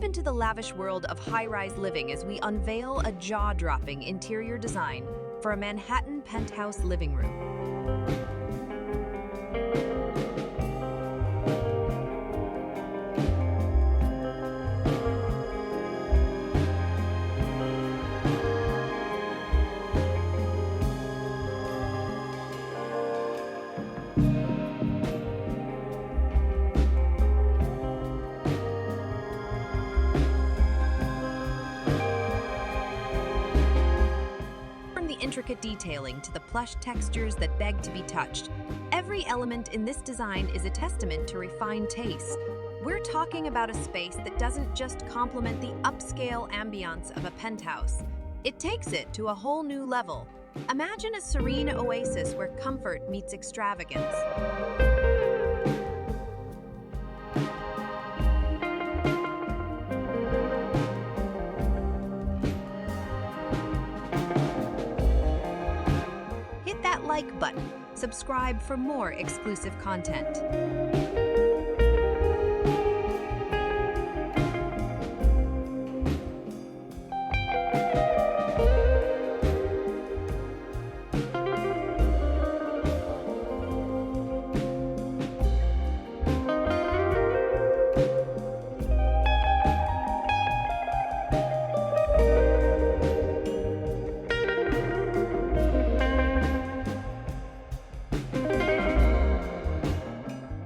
into the lavish world of high-rise living as we unveil a jaw-dropping interior design for a Manhattan penthouse living room. From the intricate detailing to the plush textures that beg to be touched, every element in this design is a testament to refined taste. We're talking about a space that doesn't just complement the upscale ambiance of a penthouse. It takes it to a whole new level. Imagine a serene oasis where comfort meets extravagance. Hit that like button. Subscribe for more exclusive content.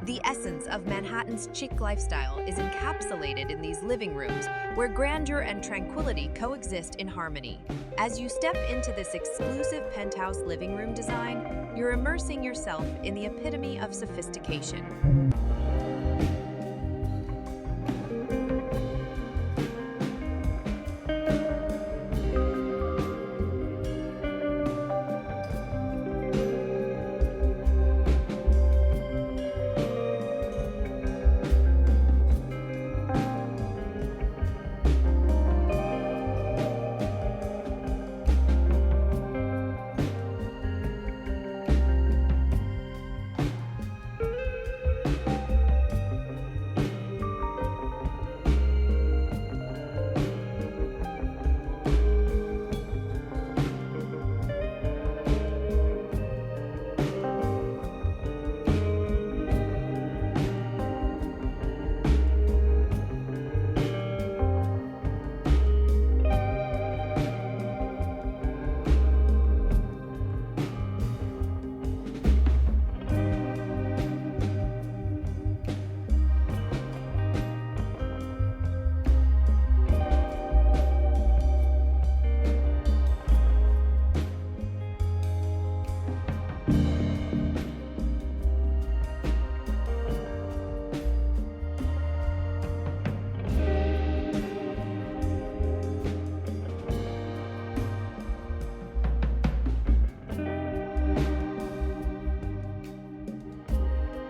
The essence of Manhattan's chic lifestyle is encapsulated in these living rooms, where grandeur and tranquility coexist in harmony. As you step into this exclusive penthouse living room design, you're immersing yourself in the epitome of sophistication.